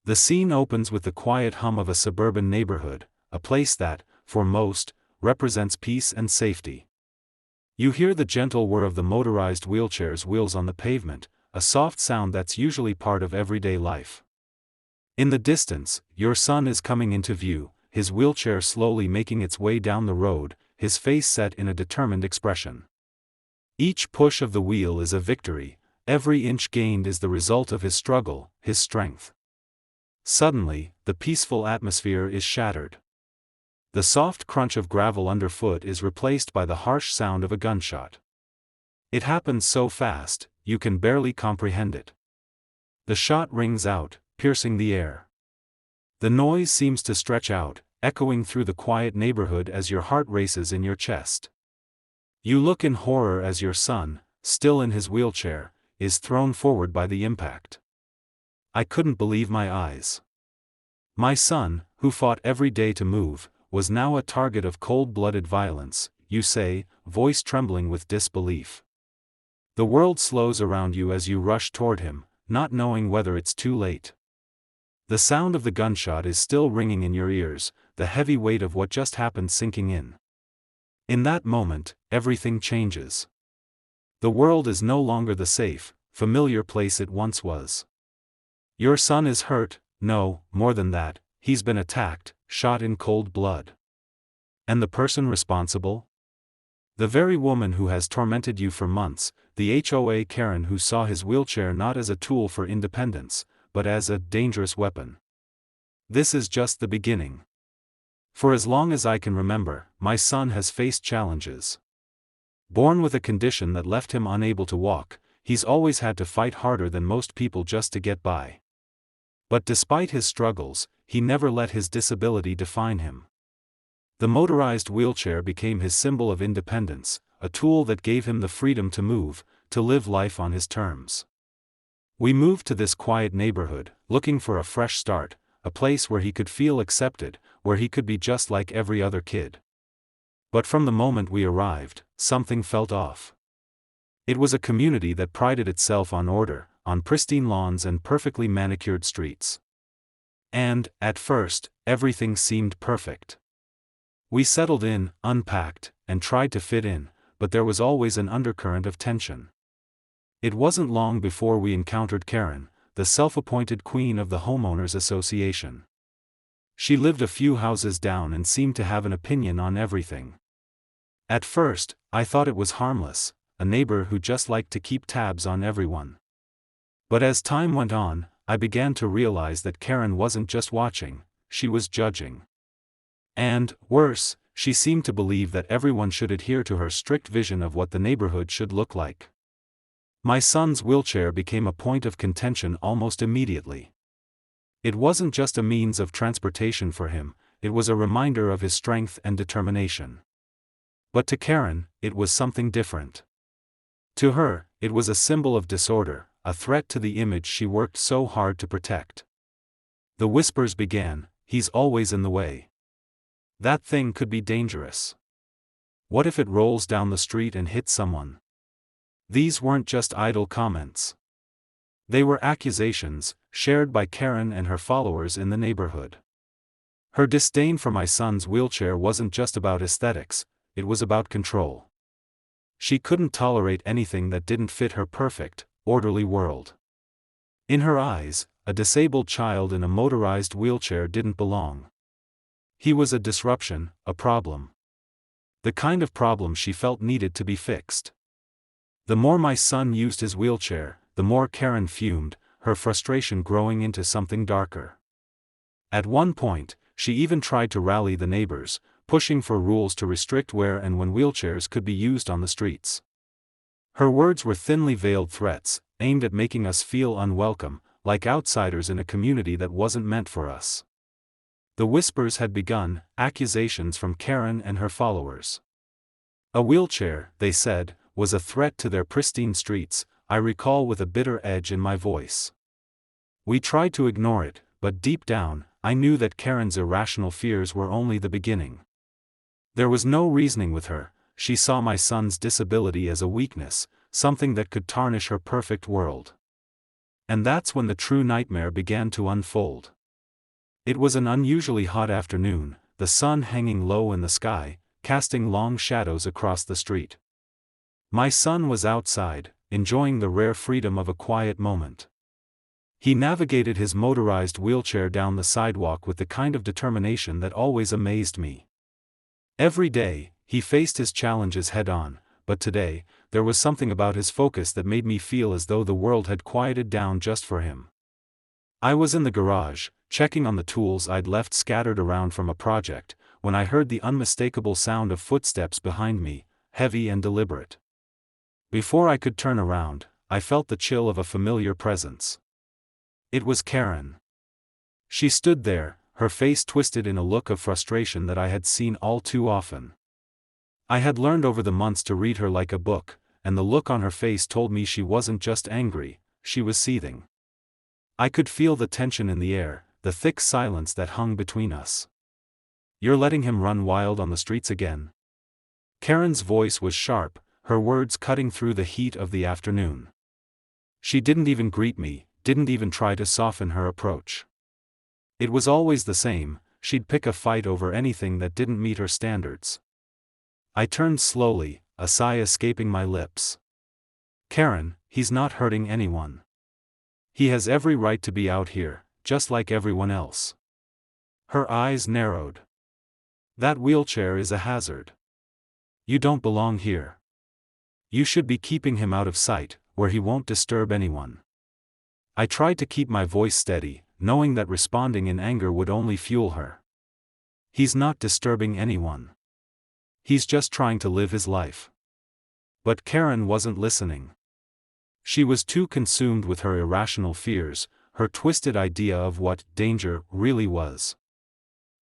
The scene opens with the quiet hum of a suburban neighborhood, a place that, for most, represents peace and safety. You hear the gentle whir of the motorized wheelchair's wheels on the pavement, a soft sound that's usually part of everyday life. In the distance, your son is coming into view, his wheelchair slowly making its way down the road, his face set in a determined expression. Each push of the wheel is a victory, every inch gained is the result of his struggle, his strength. Suddenly, the peaceful atmosphere is shattered. The soft crunch of gravel underfoot is replaced by the harsh sound of a gunshot. It happens so fast, you can barely comprehend it. The shot rings out, piercing the air. The noise seems to stretch out, echoing through the quiet neighborhood as your heart races in your chest. You look in horror as your son, still in his wheelchair, is thrown forward by the impact. I couldn't believe my eyes. My son, who fought every day to move, was now a target of cold-blooded violence, you say, voice trembling with disbelief. The world slows around you as you rush toward him, not knowing whether it's too late. The sound of the gunshot is still ringing in your ears, the heavy weight of what just happened sinking in. In that moment, everything changes. The world is no longer the safe, familiar place it once was. Your son is hurt, no, more than that, he's been attacked, shot in cold blood. And the person responsible? The very woman who has tormented you for months, the HOA Karen who saw his wheelchair not as a tool for independence, but as a dangerous weapon. This is just the beginning. For as long as I can remember, my son has faced challenges. Born with a condition that left him unable to walk, he's always had to fight harder than most people just to get by. But despite his struggles, he never let his disability define him. The motorized wheelchair became his symbol of independence, a tool that gave him the freedom to move, to live life on his terms. We moved to this quiet neighborhood, looking for a fresh start, a place where he could feel accepted, where he could be just like every other kid. But from the moment we arrived, something felt off. It was a community that prided itself on order, on pristine lawns and perfectly manicured streets. And, at first, everything seemed perfect. We settled in, unpacked, and tried to fit in, but there was always an undercurrent of tension. It wasn't long before we encountered Karen, the self-appointed queen of the homeowners association. She lived a few houses down and seemed to have an opinion on everything. At first, I thought it was harmless, a neighbor who just liked to keep tabs on everyone. But as time went on, I began to realize that Karen wasn't just watching, she was judging. And, worse, she seemed to believe that everyone should adhere to her strict vision of what the neighborhood should look like. My son's wheelchair became a point of contention almost immediately. It wasn't just a means of transportation for him, it was a reminder of his strength and determination. But to Karen, it was something different. To her, it was a symbol of disorder, a threat to the image she worked so hard to protect. The whispers began, "He's always in the way. That thing could be dangerous. What if it rolls down the street and hits someone?" These weren't just idle comments. They were accusations, shared by Karen and her followers in the neighborhood. Her disdain for my son's wheelchair wasn't just about aesthetics, it was about control. She couldn't tolerate anything that didn't fit her perfect, orderly world. In her eyes, a disabled child in a motorized wheelchair didn't belong. He was a disruption, a problem. The kind of problem she felt needed to be fixed. The more my son used his wheelchair, the more Karen fumed, her frustration growing into something darker. At one point, she even tried to rally the neighbors, pushing for rules to restrict where and when wheelchairs could be used on the streets. Her words were thinly veiled threats, aimed at making us feel unwelcome, like outsiders in a community that wasn't meant for us. The whispers had begun, accusations from Karen and her followers. A wheelchair, they said, was a threat to their pristine streets, I recall with a bitter edge in my voice. We tried to ignore it, but deep down, I knew that Karen's irrational fears were only the beginning. There was no reasoning with her, she saw my son's disability as a weakness, something that could tarnish her perfect world. And that's when the true nightmare began to unfold. It was an unusually hot afternoon, the sun hanging low in the sky, casting long shadows across the street. My son was outside, enjoying the rare freedom of a quiet moment. He navigated his motorized wheelchair down the sidewalk with the kind of determination that always amazed me. Every day, he faced his challenges head-on, but today, there was something about his focus that made me feel as though the world had quieted down just for him. I was in the garage, checking on the tools I'd left scattered around from a project, when I heard the unmistakable sound of footsteps behind me, heavy and deliberate. Before I could turn around, I felt the chill of a familiar presence. It was Karen. She stood there, her face twisted in a look of frustration that I had seen all too often. I had learned over the months to read her like a book, and the look on her face told me she wasn't just angry, she was seething. I could feel the tension in the air, the thick silence that hung between us. "You're letting him run wild on the streets again?" Karen's voice was sharp, her words cutting through the heat of the afternoon. She didn't even greet me, didn't even try to soften her approach. It was always the same, she'd pick a fight over anything that didn't meet her standards. I turned slowly, a sigh escaping my lips. "Karen, he's not hurting anyone. He has every right to be out here, just like everyone else." Her eyes narrowed. "That wheelchair is a hazard. You don't belong here. You should be keeping him out of sight, where he won't disturb anyone." I tried to keep my voice steady, knowing that responding in anger would only fuel her. "He's not disturbing anyone. He's just trying to live his life." But Karen wasn't listening. She was too consumed with her irrational fears, her twisted idea of what danger really was.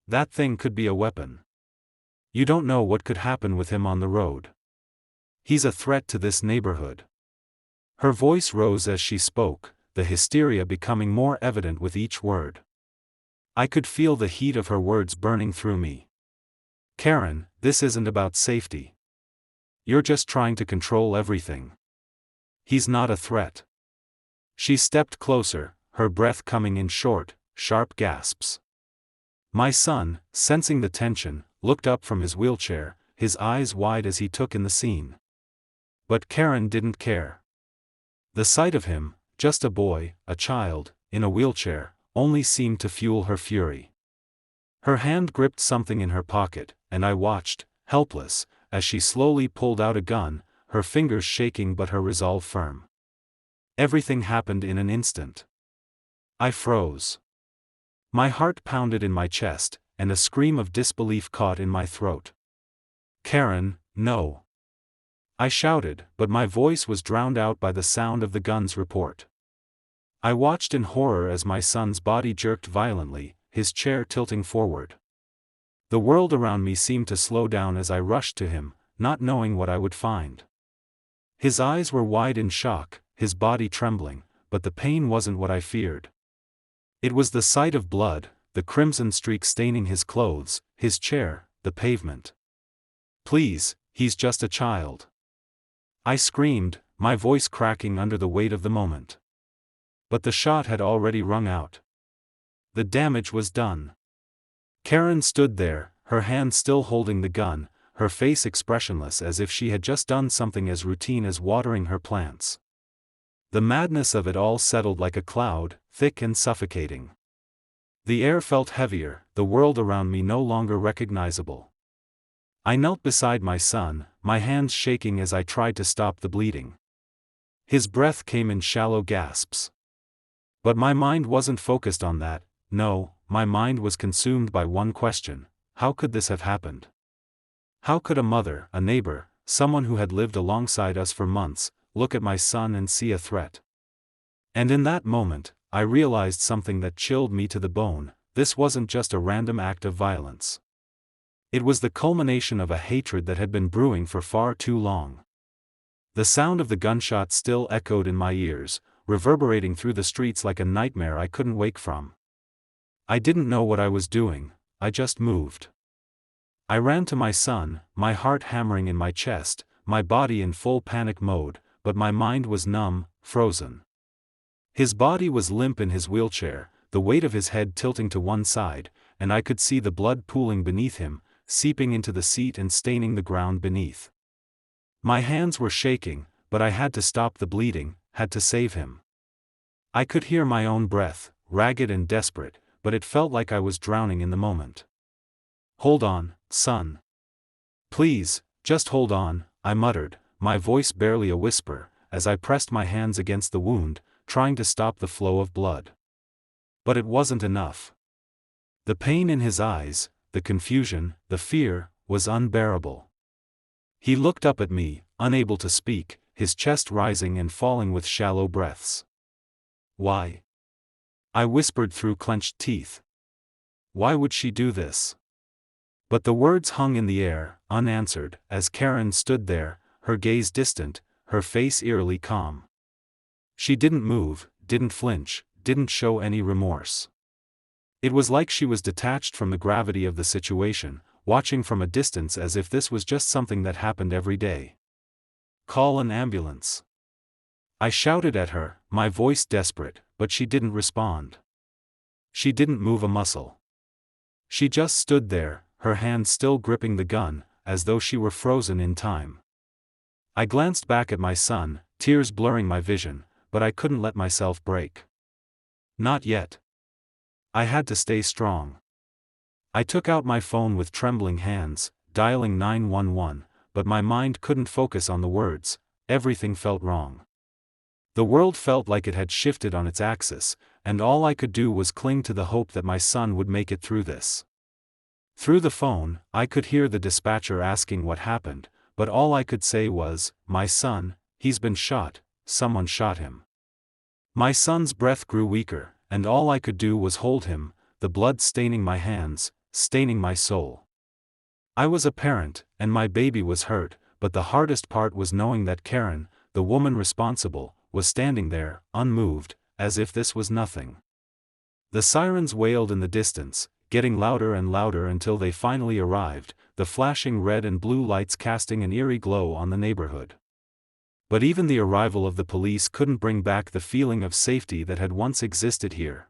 "That thing could be a weapon. You don't know what could happen with him on the road. He's a threat to this neighborhood." Her voice rose as she spoke, the hysteria becoming more evident with each word. I could feel the heat of her words burning through me. "Karen, this isn't about safety. You're just trying to control everything. He's not a threat." She stepped closer, her breath coming in short, sharp gasps. My son, sensing the tension, looked up from his wheelchair, his eyes wide as he took in the scene. But Karen didn't care. The sight of him, just a boy, a child, in a wheelchair, only seemed to fuel her fury. Her hand gripped something in her pocket, and I watched, helpless, as she slowly pulled out a gun, her fingers shaking but her resolve firm. Everything happened in an instant. I froze. My heart pounded in my chest, and a scream of disbelief caught in my throat. "Karen, no!" I shouted, but my voice was drowned out by the sound of the gun's report. I watched in horror as my son's body jerked violently, his chair tilting forward. The world around me seemed to slow down as I rushed to him, not knowing what I would find. His eyes were wide in shock, his body trembling, but the pain wasn't what I feared. It was the sight of blood, the crimson streak staining his clothes, his chair, the pavement. "Please, he's just a child," I screamed, my voice cracking under the weight of the moment. But the shot had already rung out. The damage was done. Karen stood there, her hand still holding the gun, her face expressionless as if she had just done something as routine as watering her plants. The madness of it all settled like a cloud, thick and suffocating. The air felt heavier, the world around me no longer recognizable. I knelt beside my son, my hands shaking as I tried to stop the bleeding. His breath came in shallow gasps. But my mind wasn't focused on that. No, my mind was consumed by one question: how could this have happened? How could a mother, a neighbor, someone who had lived alongside us for months, look at my son and see a threat? And in that moment, I realized something that chilled me to the bone: this wasn't just a random act of violence. It was the culmination of a hatred that had been brewing for far too long. The sound of the gunshot still echoed in my ears, reverberating through the streets like a nightmare I couldn't wake from. I didn't know what I was doing, I just moved. I ran to my son, my heart hammering in my chest, my body in full panic mode, but my mind was numb, frozen. His body was limp in his wheelchair, the weight of his head tilting to one side, and I could see the blood pooling beneath him, seeping into the seat and staining the ground beneath. My hands were shaking, but I had to stop the bleeding, had to save him. I could hear my own breath, ragged and desperate, but it felt like I was drowning in the moment. "Hold on, son. Please, just hold on," I muttered, my voice barely a whisper, as I pressed my hands against the wound, trying to stop the flow of blood. But it wasn't enough. The pain in his eyes, the confusion, the fear, was unbearable. He looked up at me, unable to speak, his chest rising and falling with shallow breaths. "Why?" I whispered through clenched teeth. "Why would she do this?" But the words hung in the air, unanswered, as Karen stood there, her gaze distant, her face eerily calm. She didn't move, didn't flinch, didn't show any remorse. It was like she was detached from the gravity of the situation, watching from a distance as if this was just something that happened every day. "Call an ambulance." I shouted at her, my voice desperate, but she didn't respond. She didn't move a muscle. She just stood there, her hand still gripping the gun, as though she were frozen in time. I glanced back at my son, tears blurring my vision, but I couldn't let myself break. Not yet. I had to stay strong. I took out my phone with trembling hands, dialing 911, but my mind couldn't focus on the words. Everything felt wrong. The world felt like it had shifted on its axis, and all I could do was cling to the hope that my son would make it through this. Through the phone, I could hear the dispatcher asking what happened, but all I could say was, "My son, he's been shot, someone shot him." My son's breath grew weaker, and all I could do was hold him, the blood staining my hands, staining my soul. I was a parent, and my baby was hurt, but the hardest part was knowing that Karen, the woman responsible, was standing there, unmoved, as if this was nothing. The sirens wailed in the distance, getting louder and louder until they finally arrived, the flashing red and blue lights casting an eerie glow on the neighborhood. But even the arrival of the police couldn't bring back the feeling of safety that had once existed here.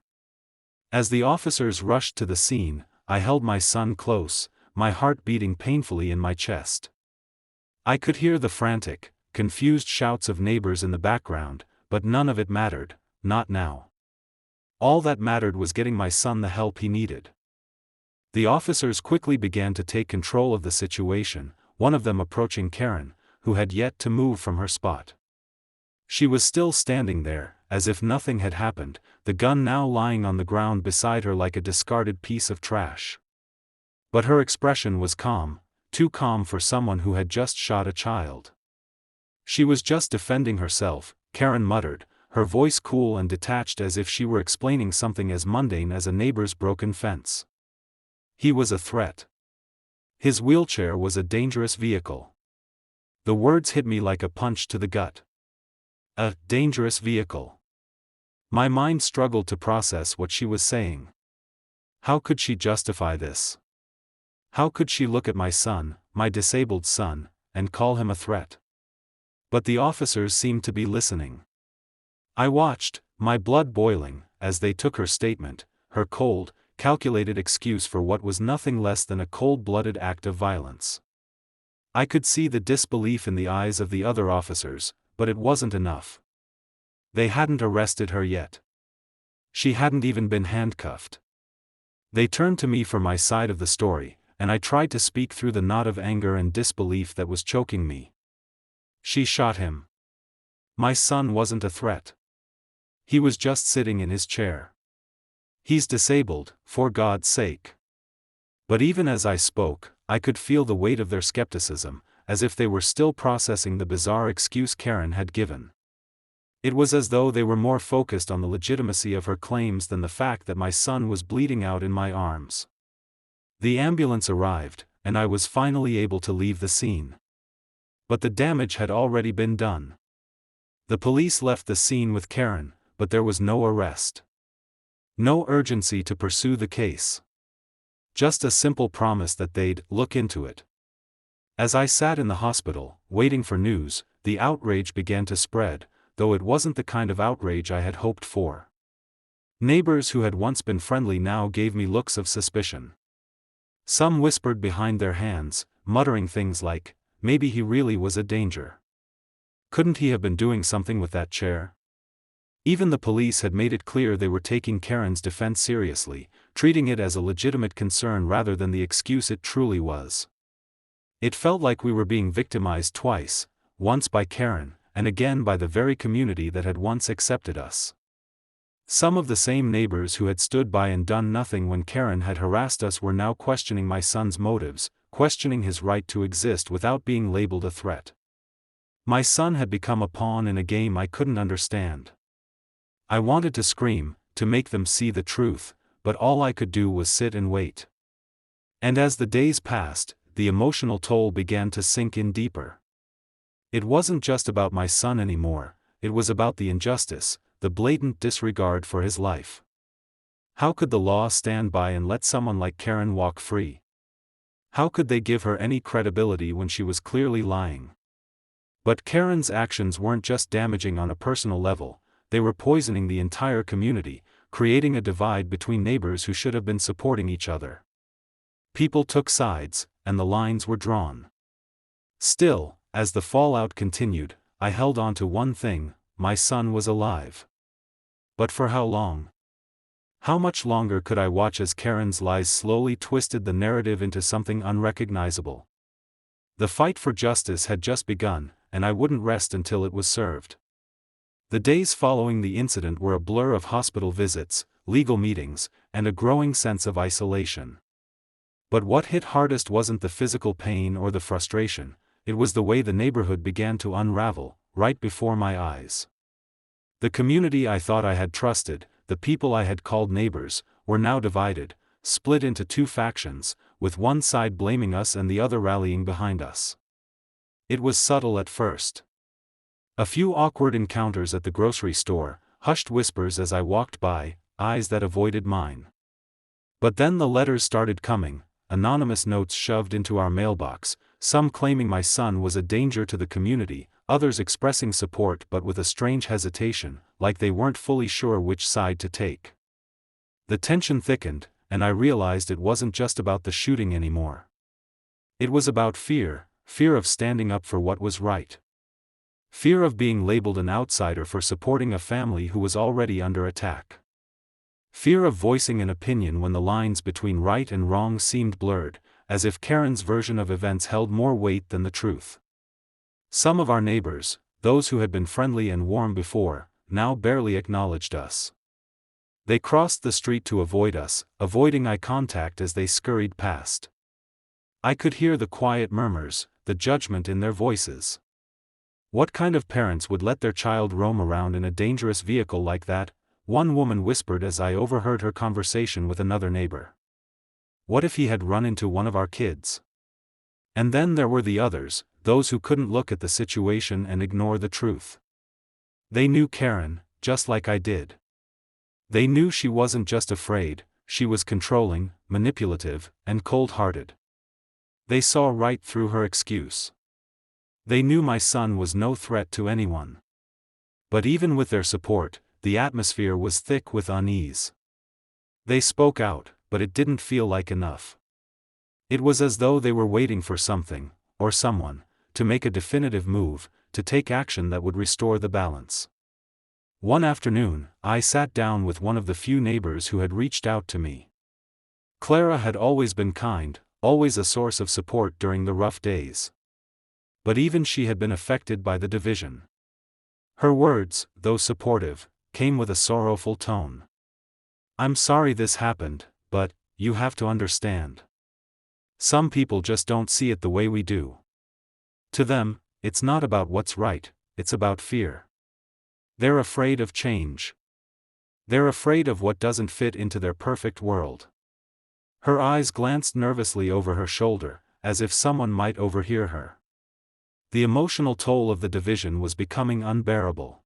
As the officers rushed to the scene, I held my son close, my heart beating painfully in my chest. I could hear the frantic, confused shouts of neighbors in the background, but none of it mattered, not now. All that mattered was getting my son the help he needed. The officers quickly began to take control of the situation, one of them approaching Karen, who had yet to move from her spot. She was still standing there, as if nothing had happened, the gun now lying on the ground beside her like a discarded piece of trash. But her expression was calm, too calm for someone who had just shot a child. "She was just defending herself," Karen muttered, her voice cool and detached as if she were explaining something as mundane as a neighbor's broken fence. "He was a threat. His wheelchair was a dangerous vehicle." The words hit me like a punch to the gut. A dangerous vehicle. My mind struggled to process what she was saying. How could she justify this? How could she look at my son, my disabled son, and call him a threat? But the officers seemed to be listening. I watched, my blood boiling, as they took her statement, her cold, calculated excuse for what was nothing less than a cold-blooded act of violence. I could see the disbelief in the eyes of the other officers, but it wasn't enough. They hadn't arrested her yet. She hadn't even been handcuffed. They turned to me for my side of the story, and I tried to speak through the knot of anger and disbelief that was choking me. "She shot him. My son wasn't a threat. He was just sitting in his chair. He's disabled, for God's sake." But even as I spoke, I could feel the weight of their skepticism, as if they were still processing the bizarre excuse Karen had given. It was as though they were more focused on the legitimacy of her claims than the fact that my son was bleeding out in my arms. The ambulance arrived, and I was finally able to leave the scene. But the damage had already been done. The police left the scene with Karen, but there was no arrest. No urgency to pursue the case. Just a simple promise that they'd look into it. As I sat in the hospital, waiting for news, the outrage began to spread. though it wasn't the kind of outrage I had hoped for. Neighbors who had once been friendly now gave me looks of suspicion. Some whispered behind their hands, muttering things like, "Maybe he really was a danger. Couldn't he have been doing something with that chair?" Even the police had made it clear they were taking Karen's defense seriously, treating it as a legitimate concern rather than the excuse it truly was. It felt like we were being victimized twice, once by Karen, and again by the very community that had once accepted us. Some of the same neighbors who had stood by and done nothing when Karen had harassed us were now questioning my son's motives, questioning his right to exist without being labeled a threat. My son had become a pawn in a game I couldn't understand. I wanted to scream, to make them see the truth, but all I could do was sit and wait. And as the days passed, the emotional toll began to sink in deeper. It wasn't just about my son anymore, it was about the injustice, the blatant disregard for his life. How could the law stand by and let someone like Karen walk free? How could they give her any credibility when she was clearly lying? But Karen's actions weren't just damaging on a personal level, they were poisoning the entire community, creating a divide between neighbors who should have been supporting each other. People took sides, and the lines were drawn. Still, as the fallout continued, I held on to one thing: my son was alive. But for how long? How much longer could I watch as Karen's lies slowly twisted the narrative into something unrecognizable? The fight for justice had just begun, and I wouldn't rest until it was served. The days following the incident were a blur of hospital visits, legal meetings, and a growing sense of isolation. But what hit hardest wasn't the physical pain or the frustration, it was the way the neighborhood began to unravel, right before my eyes. The community I thought I had trusted, the people I had called neighbors, were now divided, split into two factions, with one side blaming us and the other rallying behind us. It was subtle at first. A few awkward encounters at the grocery store, hushed whispers as I walked by, eyes that avoided mine. But then the letters started coming, anonymous notes shoved into our mailbox, some claiming my son was a danger to the community, others expressing support but with a strange hesitation, like they weren't fully sure which side to take. The tension thickened, and I realized it wasn't just about the shooting anymore. It was about fear of standing up for what was right. Fear of being labeled an outsider for supporting a family who was already under attack. Fear of voicing an opinion when the lines between right and wrong seemed blurred, as if Karen's version of events held more weight than the truth. Some of our neighbors, those who had been friendly and warm before, now barely acknowledged us. They crossed the street to avoid us, avoiding eye contact as they scurried past. I could hear the quiet murmurs, the judgment in their voices. What kind of parents would let their child roam around in a dangerous vehicle like that? One woman whispered as I overheard her conversation with another neighbor. What if he had run into one of our kids? And then there were the others, those who couldn't look at the situation and ignore the truth. They knew Karen, just like I did. They knew she wasn't just afraid, she was controlling, manipulative, and cold-hearted. They saw right through her excuse. They knew my son was no threat to anyone. But even with their support, the atmosphere was thick with unease. They spoke out, but it didn't feel like enough. It was as though they were waiting for something, or someone, to make a definitive move, to take action that would restore the balance. One afternoon, I sat down with one of the few neighbors who had reached out to me. Clara had always been kind, always a source of support during the rough days. But even she had been affected by the division. Her words, though supportive, came with a sorrowful tone. "I'm sorry this happened, but you have to understand. Some people just don't see it the way we do. To them, it's not about what's right, it's about fear. They're afraid of change. They're afraid of what doesn't fit into their perfect world." Her eyes glanced nervously over her shoulder, as if someone might overhear her. The emotional toll of the division was becoming unbearable.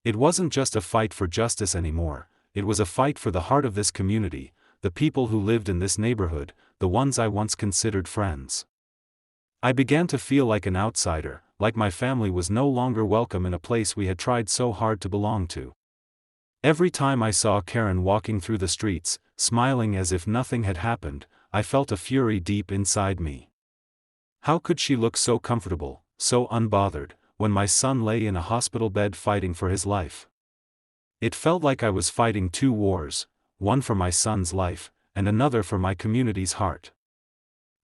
It wasn't just a fight for justice anymore, it was a fight for the heart of this community, the people who lived in this neighborhood, the ones I once considered friends. I began to feel like an outsider, like my family was no longer welcome in a place we had tried so hard to belong to. Every time I saw Karen walking through the streets, smiling as if nothing had happened, I felt a fury deep inside me. How could she look so comfortable, so unbothered, when my son lay in a hospital bed fighting for his life? It felt like I was fighting two wars, one for my son's life, and another for my community's heart.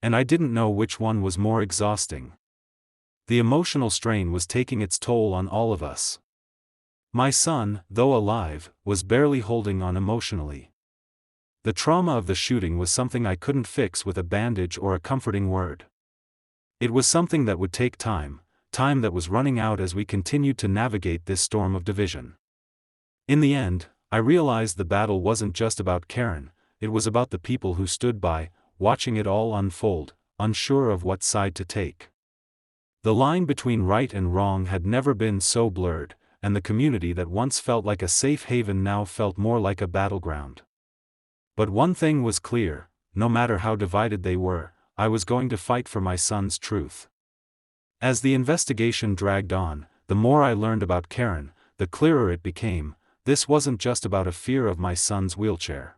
And I didn't know which one was more exhausting. The emotional strain was taking its toll on all of us. My son, though alive, was barely holding on emotionally. The trauma of the shooting was something I couldn't fix with a bandage or a comforting word. It was something that would take time that was running out as we continued to navigate this storm of division. In the end, I realized the battle wasn't just about Karen, it was about the people who stood by, watching it all unfold, unsure of what side to take. The line between right and wrong had never been so blurred, and the community that once felt like a safe haven now felt more like a battleground. But one thing was clear: no matter how divided they were, I was going to fight for my son's truth. As the investigation dragged on, the more I learned about Karen, the clearer it became: this wasn't just about a fear of my son's wheelchair.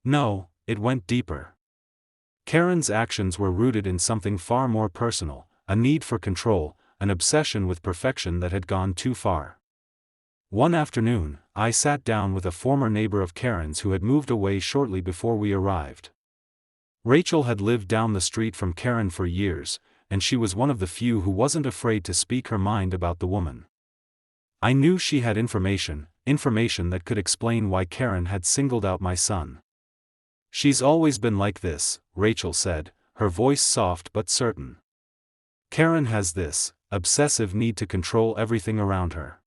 No, it went deeper. Karen's actions were rooted in something far more personal, a need for control, an obsession with perfection that had gone too far. One afternoon, I sat down with a former neighbor of Karen's who had moved away shortly before we arrived. Rachel had lived down the street from Karen for years, and she was one of the few who wasn't afraid to speak her mind about the woman. I knew she had information that could explain why Karen had singled out my son. "She's always been like this," Rachel said, her voice soft but certain. "Karen has this obsessive need to control everything around her.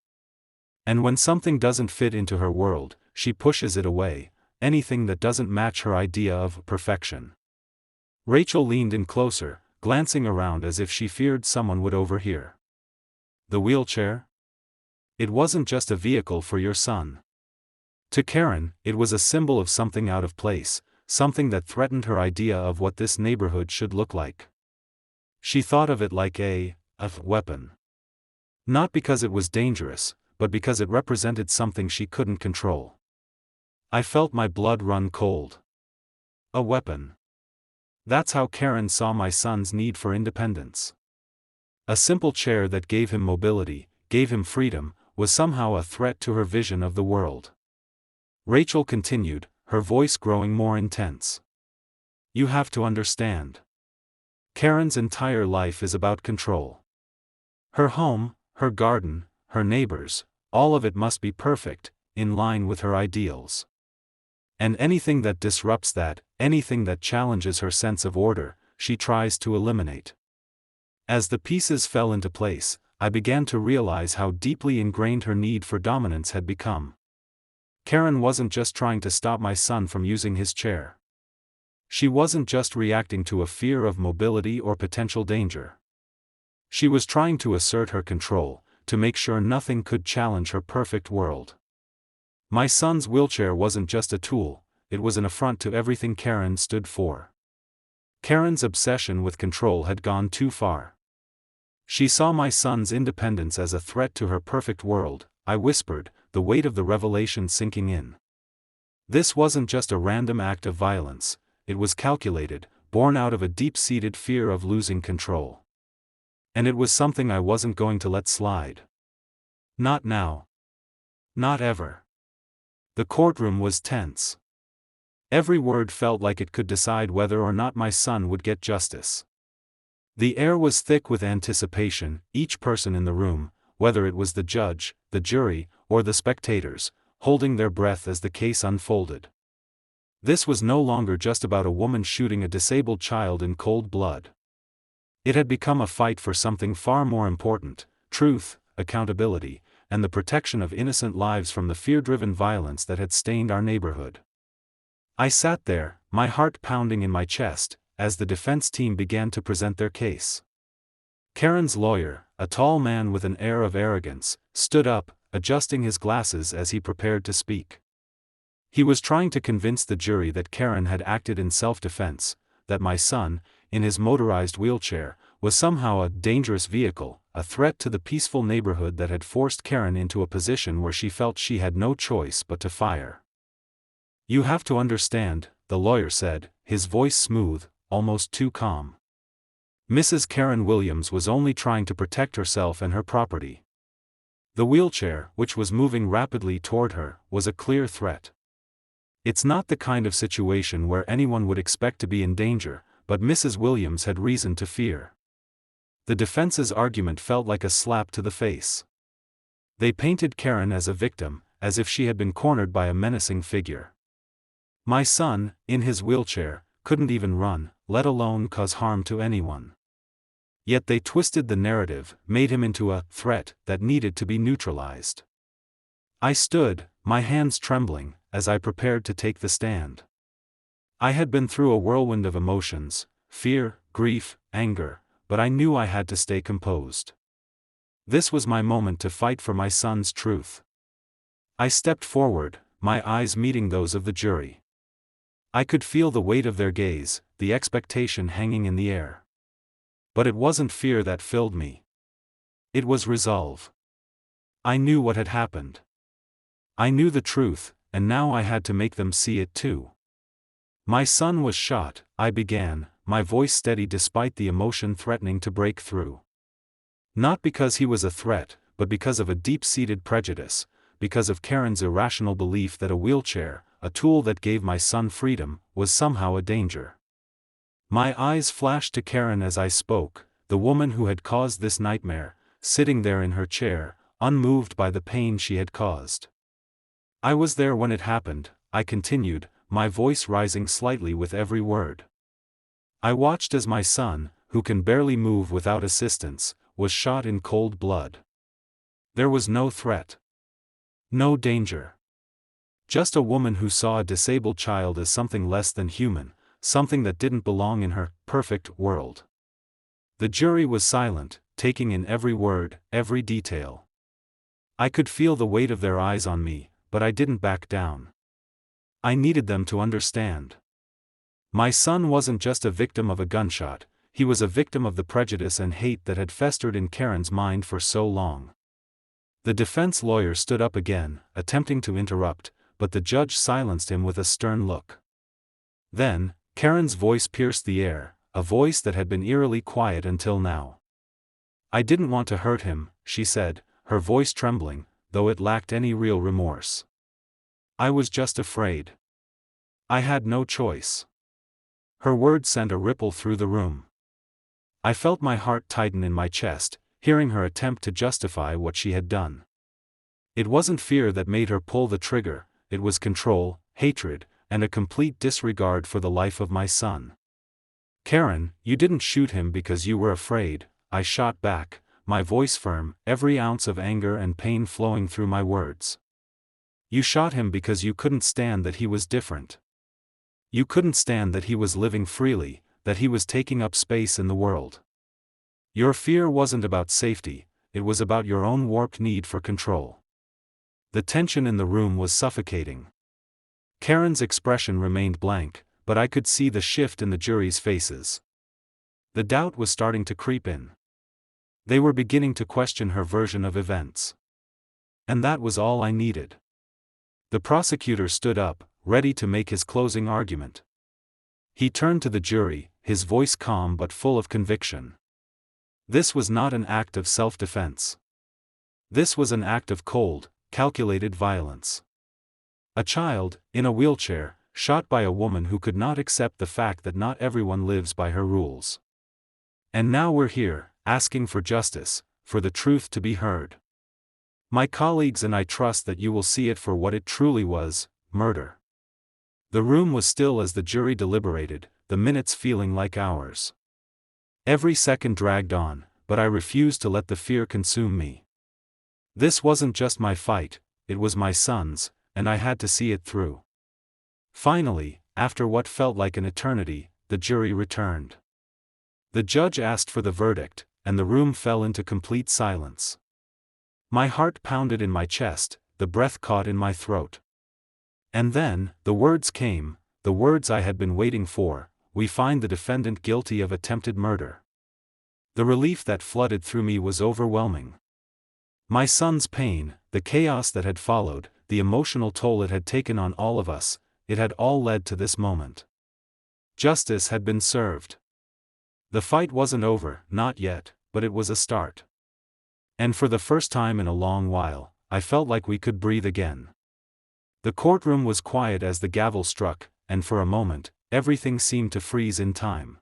And when something doesn't fit into her world, she pushes it away, anything that doesn't match her idea of perfection." Rachel leaned in closer, glancing around as if she feared someone would overhear. "The wheelchair? It wasn't just a vehicle for your son." To Karen, it was a symbol of something out of place, something that threatened her idea of what this neighborhood should look like. She thought of it like a weapon. Not because it was dangerous, but because it represented something she couldn't control. I felt my blood run cold. A weapon. That's how Karen saw my son's need for independence. A simple chair that gave him mobility, gave him freedom, was somehow a threat to her vision of the world. Rachel continued, her voice growing more intense. "You have to understand. Karen's entire life is about control. Her home, her garden, her neighbors, all of it must be perfect, in line with her ideals. And anything that disrupts that, anything that challenges her sense of order, she tries to eliminate." As the pieces fell into place, I began to realize how deeply ingrained her need for dominance had become. Karen wasn't just trying to stop my son from using his chair. She wasn't just reacting to a fear of mobility or potential danger. She was trying to assert her control, to make sure nothing could challenge her perfect world. My son's wheelchair wasn't just a tool, it was an affront to everything Karen stood for. Karen's obsession with control had gone too far. She saw my son's independence as a threat to her perfect world, I whispered, the weight of the revelation sinking in. This wasn't just a random act of violence, it was calculated, born out of a deep-seated fear of losing control. And it was something I wasn't going to let slide. Not now. Not ever. The courtroom was tense. Every word felt like it could decide whether or not my son would get justice. The air was thick with anticipation, each person in the room, whether it was the judge, the jury, or the spectators, holding their breath as the case unfolded. This was no longer just about a woman shooting a disabled child in cold blood. It had become a fight for something far more important: truth, accountability, and the protection of innocent lives from the fear-driven violence that had stained our neighborhood. I sat there, my heart pounding in my chest, as the defense team began to present their case. Karen's lawyer, a tall man with an air of arrogance, stood up, adjusting his glasses as he prepared to speak. He was trying to convince the jury that Karen had acted in self-defense, that my son, in his motorized wheelchair, was somehow a dangerous vehicle, a threat to the peaceful neighborhood that had forced Karen into a position where she felt she had no choice but to fire. "You have to understand," the lawyer said, his voice smooth, almost too calm. Mrs. Karen Williams was only trying to protect herself and her property. The wheelchair, which was moving rapidly toward her, was a clear threat. It's not the kind of situation where anyone would expect to be in danger, but Mrs. Williams had reason to fear. The defense's argument felt like a slap to the face. They painted Karen as a victim, as if she had been cornered by a menacing figure. My son, in his wheelchair, couldn't even run, let alone cause harm to anyone. Yet they twisted the narrative, made him into a threat that needed to be neutralized. I stood, my hands trembling, as I prepared to take the stand. I had been through a whirlwind of emotions, fear, grief, anger, but I knew I had to stay composed. This was my moment to fight for my son's truth. I stepped forward, my eyes meeting those of the jury. I could feel the weight of their gaze, the expectation hanging in the air. But it wasn't fear that filled me. It was resolve. I knew what had happened. I knew the truth, and now I had to make them see it too. "My son was shot," I began, my voice steady despite the emotion threatening to break through. Not because he was a threat, but because of a deep-seated prejudice, because of Karen's irrational belief that a wheelchair, a tool that gave my son freedom, was somehow a danger. My eyes flashed to Karen as I spoke, the woman who had caused this nightmare, sitting there in her chair, unmoved by the pain she had caused. "I was there when it happened," I continued, my voice rising slightly with every word. "I watched as my son, who can barely move without assistance, was shot in cold blood. There was no threat. No danger. Just a woman who saw a disabled child as something less than human, something that didn't belong in her perfect world." The jury was silent, taking in every word, every detail. I could feel the weight of their eyes on me, but I didn't back down. I needed them to understand. My son wasn't just a victim of a gunshot, he was a victim of the prejudice and hate that had festered in Karen's mind for so long. The defense lawyer stood up again, attempting to interrupt, but the judge silenced him with a stern look. Then, Karen's voice pierced the air, a voice that had been eerily quiet until now. "I didn't want to hurt him," she said, her voice trembling, though it lacked any real remorse. "I was just afraid. I had no choice." Her words sent a ripple through the room. I felt my heart tighten in my chest, hearing her attempt to justify what she had done. It wasn't fear that made her pull the trigger, it was control, hatred, and a complete disregard for the life of my son. "Karen, you didn't shoot him because you were afraid," I shot back, my voice firm, every ounce of anger and pain flowing through my words. "You shot him because you couldn't stand that he was different. You couldn't stand that he was living freely, that he was taking up space in the world. Your fear wasn't about safety, it was about your own warped need for control." The tension in the room was suffocating. Karen's expression remained blank, but I could see the shift in the jury's faces. The doubt was starting to creep in. They were beginning to question her version of events. And that was all I needed. The prosecutor stood up, ready to make his closing argument. He turned to the jury, his voice calm but full of conviction. This was not an act of self-defense. This was an act of cold, calculated violence. A child, in a wheelchair, shot by a woman who could not accept the fact that not everyone lives by her rules. And now we're here, asking for justice, for the truth to be heard. My colleagues and I trust that you will see it for what it truly was, murder. The room was still as the jury deliberated, the minutes feeling like hours. Every second dragged on, but I refused to let the fear consume me. This wasn't just my fight, it was my son's, and I had to see it through. Finally, after what felt like an eternity, the jury returned. The judge asked for the verdict, and the room fell into complete silence. My heart pounded in my chest, the breath caught in my throat. And then, the words came, the words I had been waiting for: "We find the defendant guilty of attempted murder." The relief that flooded through me was overwhelming. My son's pain, the chaos that had followed, the emotional toll it had taken on all of us, it had all led to this moment. Justice had been served. The fight wasn't over, not yet, but it was a start. And for the first time in a long while, I felt like we could breathe again. The courtroom was quiet as the gavel struck, and for a moment, everything seemed to freeze in time.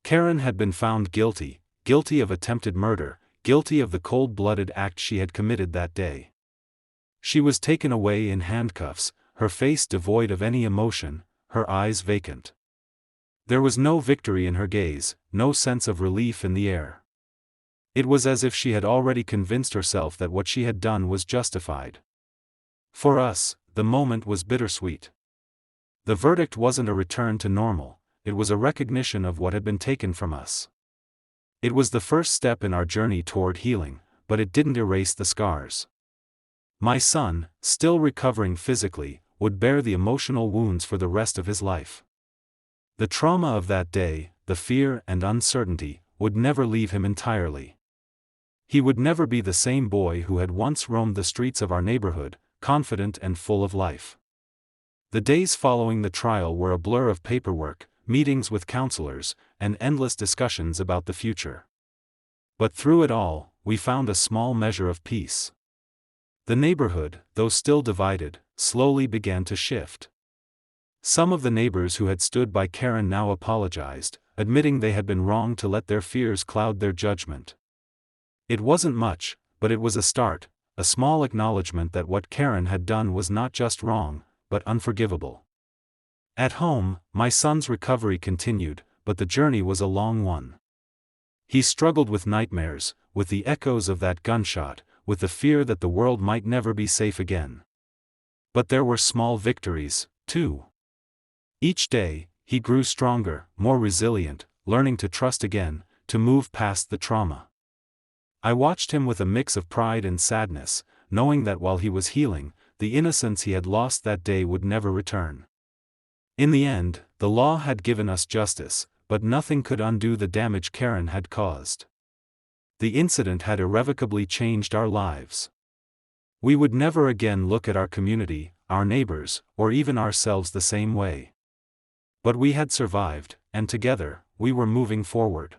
Karen had been found guilty, guilty of attempted murder, guilty of the cold-blooded act she had committed that day. She was taken away in handcuffs, her face devoid of any emotion, her eyes vacant. There was no victory in her gaze, no sense of relief in the air. It was as if she had already convinced herself that what she had done was justified. For us, the moment was bittersweet. The verdict wasn't a return to normal, it was a recognition of what had been taken from us. It was the first step in our journey toward healing, but it didn't erase the scars. My son, still recovering physically, would bear the emotional wounds for the rest of his life. The trauma of that day, the fear and uncertainty, would never leave him entirely. He would never be the same boy who had once roamed the streets of our neighborhood, confident and full of life. The days following the trial were a blur of paperwork, meetings with counselors, and endless discussions about the future. But through it all, we found a small measure of peace. The neighborhood, though still divided, slowly began to shift. Some of the neighbors who had stood by Karen now apologized, admitting they had been wrong to let their fears cloud their judgment. It wasn't much, but it was a start, a small acknowledgement that what Karen had done was not just wrong, but unforgivable. At home, my son's recovery continued, but the journey was a long one. He struggled with nightmares, with the echoes of that gunshot, with the fear that the world might never be safe again. But there were small victories, too. Each day, he grew stronger, more resilient, learning to trust again, to move past the trauma. I watched him with a mix of pride and sadness, knowing that while he was healing, the innocence he had lost that day would never return. In the end, the law had given us justice, but nothing could undo the damage Karen had caused. The incident had irrevocably changed our lives. We would never again look at our community, our neighbors, or even ourselves the same way. But we had survived, and together, we were moving forward.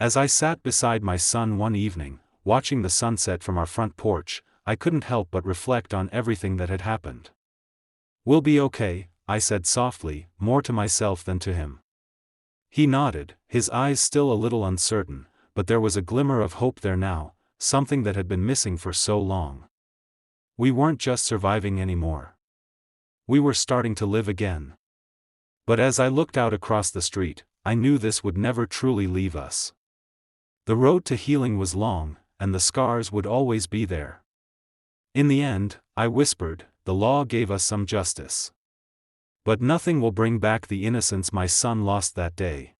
As I sat beside my son one evening, watching the sunset from our front porch, I couldn't help but reflect on everything that had happened. "We'll be okay," I said softly, more to myself than to him. He nodded, his eyes still a little uncertain, but there was a glimmer of hope there now, something that had been missing for so long. We weren't just surviving anymore. We were starting to live again. But as I looked out across the street, I knew this would never truly leave us. The road to healing was long, and the scars would always be there. In the end, I whispered, the law gave us some justice. But nothing will bring back the innocence my son lost that day.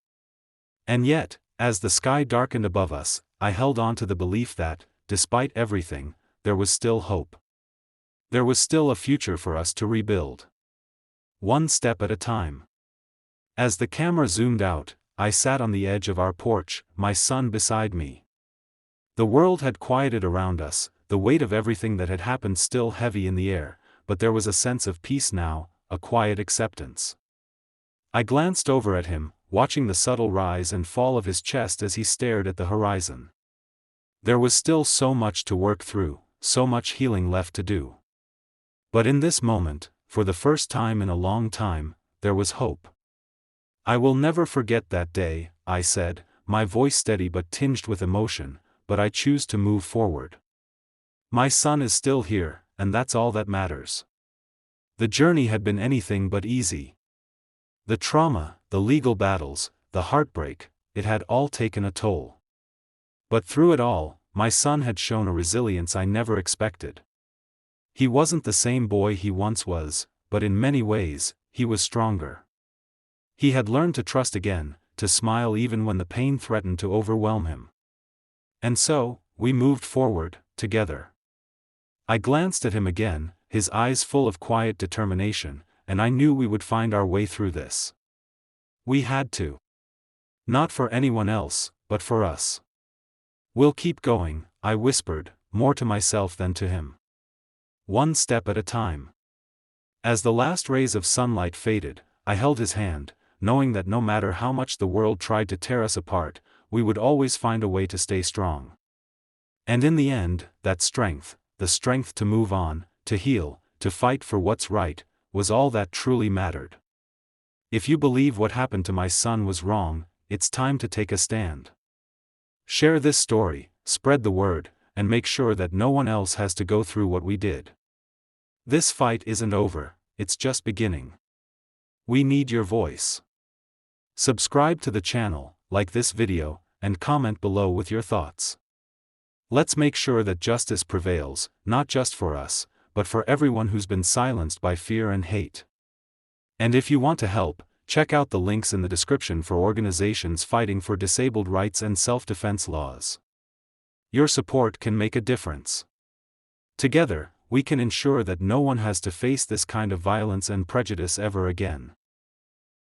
And yet, as the sky darkened above us, I held on to the belief that, despite everything, there was still hope. There was still a future for us to rebuild. One step at a time. As the camera zoomed out, I sat on the edge of our porch, my son beside me. The world had quieted around us, the weight of everything that had happened still heavy in the air, but there was a sense of peace now, a quiet acceptance. I glanced over at him, watching the subtle rise and fall of his chest as he stared at the horizon. There was still so much to work through, so much healing left to do. But in this moment, for the first time in a long time, there was hope. "I will never forget that day," I said, my voice steady but tinged with emotion, "but I choose to move forward. My son is still here, and that's all that matters." The journey had been anything but easy. The trauma, the legal battles, the heartbreak, it had all taken a toll. But through it all, my son had shown a resilience I never expected. He wasn't the same boy he once was, but in many ways, he was stronger. He had learned to trust again, to smile even when the pain threatened to overwhelm him. And so, we moved forward, together. I glanced at him again, his eyes full of quiet determination, and I knew we would find our way through this. We had to. Not for anyone else, but for us. We'll keep going, I whispered, more to myself than to him. One step at a time. As the last rays of sunlight faded, I held his hand, knowing that no matter how much the world tried to tear us apart, we would always find a way to stay strong. And in the end, that strength, the strength to move on, to heal, to fight for what's right, was all that truly mattered. If you believe what happened to my son was wrong, it's time to take a stand. Share this story, spread the word, and make sure that no one else has to go through what we did. This fight isn't over, it's just beginning. We need your voice. Subscribe to the channel, like this video, and comment below with your thoughts. Let's make sure that justice prevails, not just for us, but for everyone who's been silenced by fear and hate. And if you want to help, check out the links in the description for organizations fighting for disabled rights and self-defense laws. Your support can make a difference. Together, we can ensure that no one has to face this kind of violence and prejudice ever again.